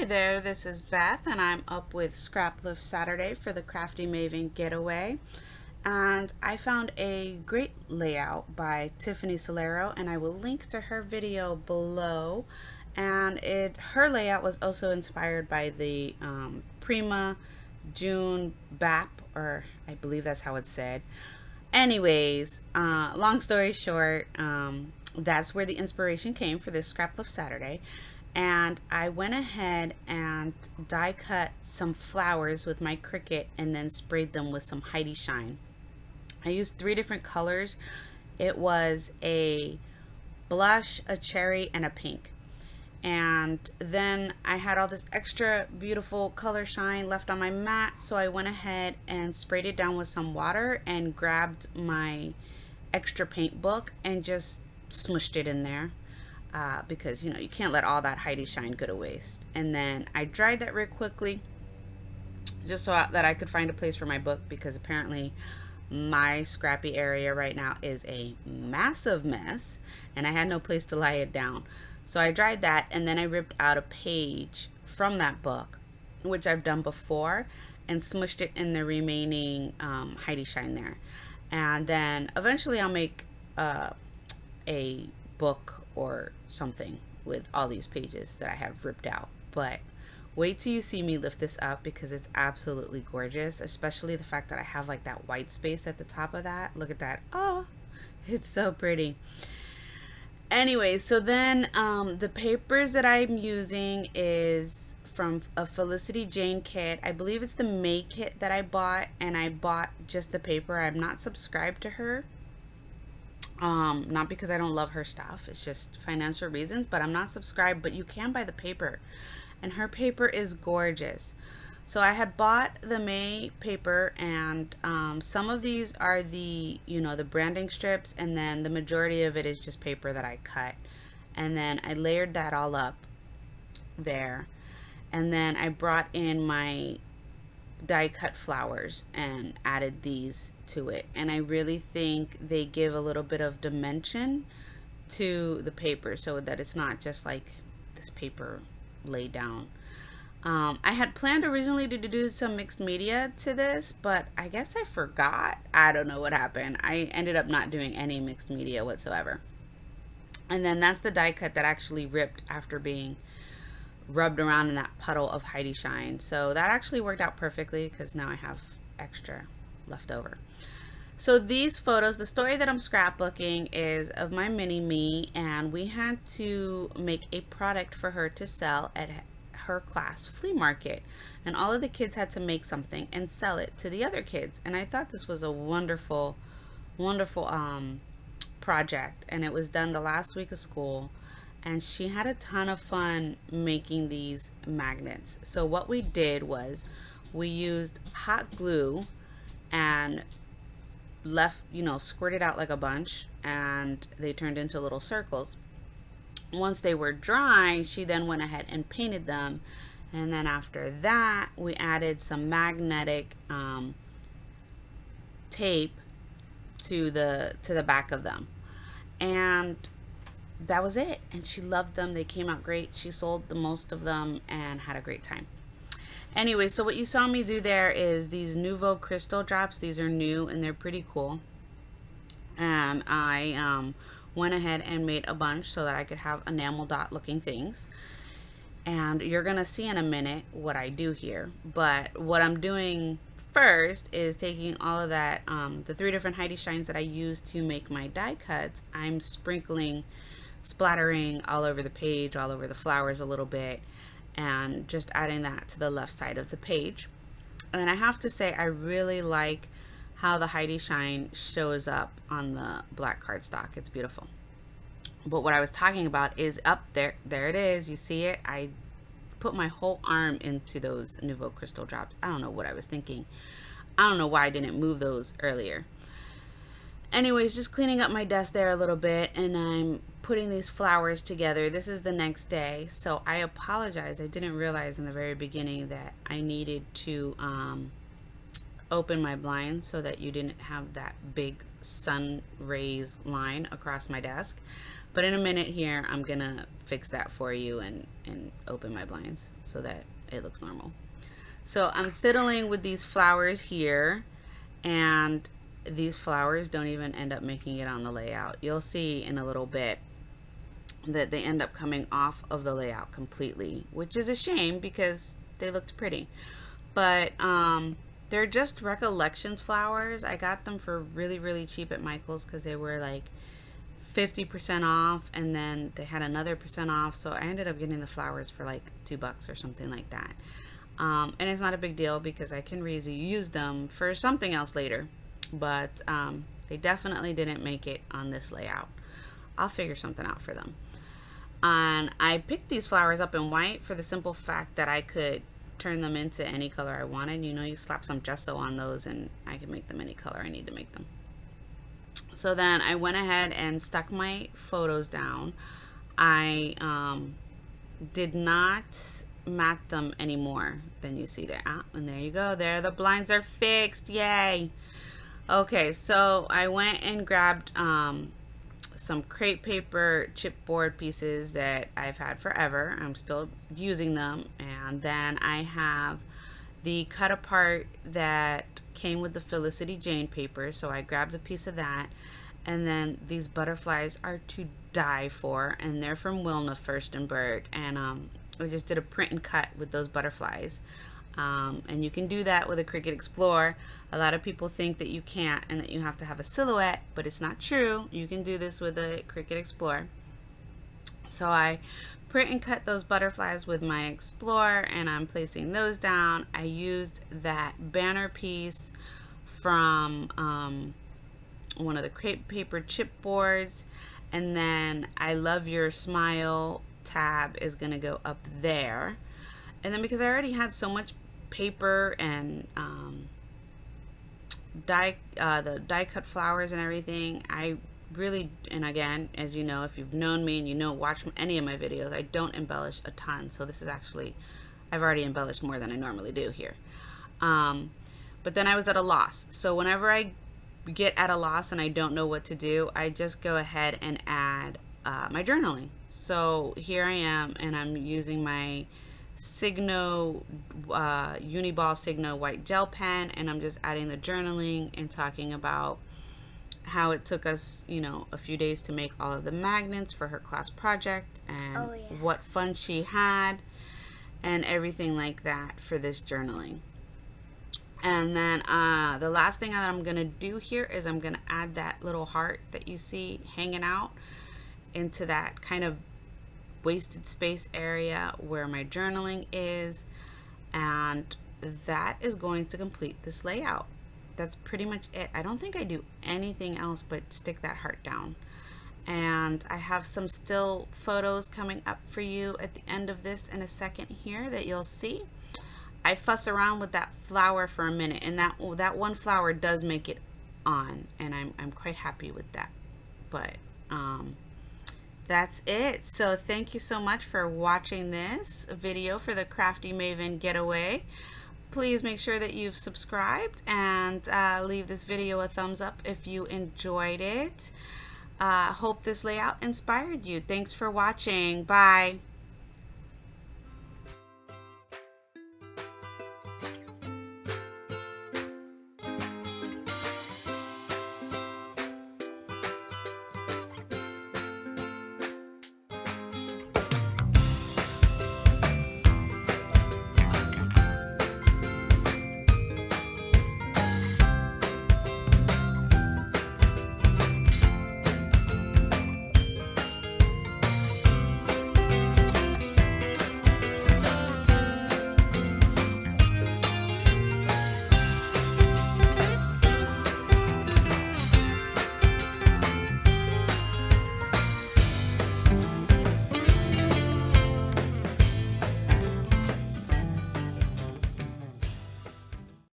Hi there, this is Beth, and I'm up with Scrap Lift Saturday for the Crafty Maven Getaway. And I found a great layout by Tiffany Solero, and I will link to her video below. And her layout was also inspired by the Prima June BAP, or I believe that's how it's said. Anyways, long story short, that's where the inspiration came for this Scrap Lift Saturday. And I went ahead and die cut some flowers with my Cricut and then sprayed them with some Heidi Shine. I used 3 different colors. It was a blush, a cherry, and a pink. And then I had all this extra beautiful color shine left on my mat, so I went ahead and sprayed it down with some water and grabbed my extra paint book and just smushed it in there. Because you can't let all that Heidi Shine go to waste. And then I dried that real quickly just so that I could find a place for my book, because apparently my scrappy area right now is a massive mess and I had no place to lie it down. So I dried that, and then I ripped out a page from that book, which I've done before, and smushed it in the remaining Heidi Shine there. And then eventually I'll make a book or something with all these pages that I have ripped out. But wait till you see me lift this up, because it's absolutely gorgeous, especially the fact that I have like that white space at the top of that. Look at that. Oh, it's so pretty. Anyway, so then the papers that I'm using is from a Felicity Jane kit. I believe it's the May kit that I bought, and I bought just the paper. I'm not subscribed to her. Not because I don't love her stuff, it's just financial reasons, but I'm not subscribed. But you can buy the paper, and her paper is gorgeous. So I had bought the May paper, and some of these are the branding strips, and then the majority of it is just paper that I cut. And then I layered that all up there, and then I brought in my die cut flowers and added these to it, and I really think they give a little bit of dimension to the paper, so that it's not just like this paper laid down. I had planned originally to do some mixed media to this, but I guess I forgot. I don't know what happened. I ended up not doing any mixed media whatsoever. And then that's the die cut that actually ripped after being rubbed around in that puddle of Heidi Shine. So that actually worked out perfectly, because now I have extra left over. So these photos, the story that I'm scrapbooking is of my mini me, and we had to make a product for her to sell at her class flea market, and all of the kids had to make something and sell it to the other kids. And I thought this was a wonderful project, and it was done the last week of school, and she had a ton of fun making these magnets. So what we did was we used hot glue and squirted out like a bunch, and they turned into little circles. Once they were dry, she then went ahead and painted them, and then after that we added some magnetic tape to the back of them, and that was it. And she loved them. They came out great. She sold the most of them and had a great time. Anyway, so what you saw me do there is these Nouveau crystal drops. These are new and they're pretty cool, and I went ahead and made a bunch so that I could have enamel dot looking things. And you're gonna see in a minute what I do here. But what I'm doing first is taking all of that, the 3 different Heidi Shines that I used to make my die cuts. I'm splattering all over the page, all over the flowers a little bit, and just adding that to the left side of the page. And I have to say, I really like how the Heidi Shine shows up on the black cardstock. It's beautiful. But what I was talking about is up there. There it is. You see it? I put my whole arm into those Nouveau crystal drops. I don't know what I was thinking. I don't know why I didn't move those earlier. Anyways, just cleaning up my desk there a little bit, and I'm putting these flowers together. This is the next day, so I apologize. I didn't realize in the very beginning that I needed to open my blinds so that you didn't have that big sun rays line across my desk. But in a minute here, I'm gonna fix that for you and open my blinds so that it looks normal. So I'm fiddling with these flowers here, and these flowers don't even end up making it on the layout. You'll see in a little bit that they end up coming off of the layout completely, which is a shame because they looked pretty. But they're just Recollections flowers. I got them for really cheap at Michael's because they were like 50% off, and then they had another percent off, so I ended up getting the flowers for like $2 or something like that. And it's not a big deal because I can reuse them for something else later, but they definitely didn't make it on this layout. I'll figure something out for them. And I picked these flowers up in white for the simple fact that I could turn them into any color I wanted. You know, you slap some gesso on those and I can make them any color I need to make them. So then I went ahead and stuck my photos down. I did not mat them anymore than you see there. And there you go. There, the blinds are fixed. Yay. Okay, so I went and grabbed some crepe paper chipboard pieces that I've had forever. I'm still using them. And then I have the cut apart that came with the Felicity Jane paper, so I grabbed a piece of that. And then these butterflies are to die for, and they're from Wilna Furstenberg, and I just did a print and cut with those butterflies. And you can do that with a Cricut Explorer. A lot of people think that you can't and that you have to have a silhouette, but it's not true. You can do this with a Cricut Explorer. So I print and cut those butterflies with my Explorer, and I'm placing those down. I used that banner piece from one of the crepe paper chipboards, and then I Love Your Smile tab is gonna go up there. And then because I already had so much paper and the die cut flowers and everything, I really, and again, as you know, if you've known me and you know, watch any of my videos, I don't embellish a ton. So this is actually, I've already embellished more than I normally do here. But then I was at a loss. So whenever I get at a loss and I don't know what to do, I just go ahead and add my journaling. So here I am, and I'm using my Signo Uniball Signo white gel pen, and I'm just adding the journaling and talking about how it took us, you know, a few days to make all of the magnets for her class project, and what fun she had and everything like that for this journaling. And then the last thing that I'm gonna do here is I'm gonna add that little heart that you see hanging out into that kind of wasted space area where my journaling is, and that is going to complete this layout. That's pretty much it. I don't think I do anything else but stick that heart down. And I have some still photos coming up for you at the end of this in a second here that you'll see. I fuss around with that flower for a minute, and that one flower does make it on, and I'm quite happy with that. But that's it. So thank you so much for watching this video for the Crafty Maven Getaway. Please make sure that you've subscribed and leave this video a thumbs up if you enjoyed it. Hope this layout inspired you. Thanks for watching. Bye.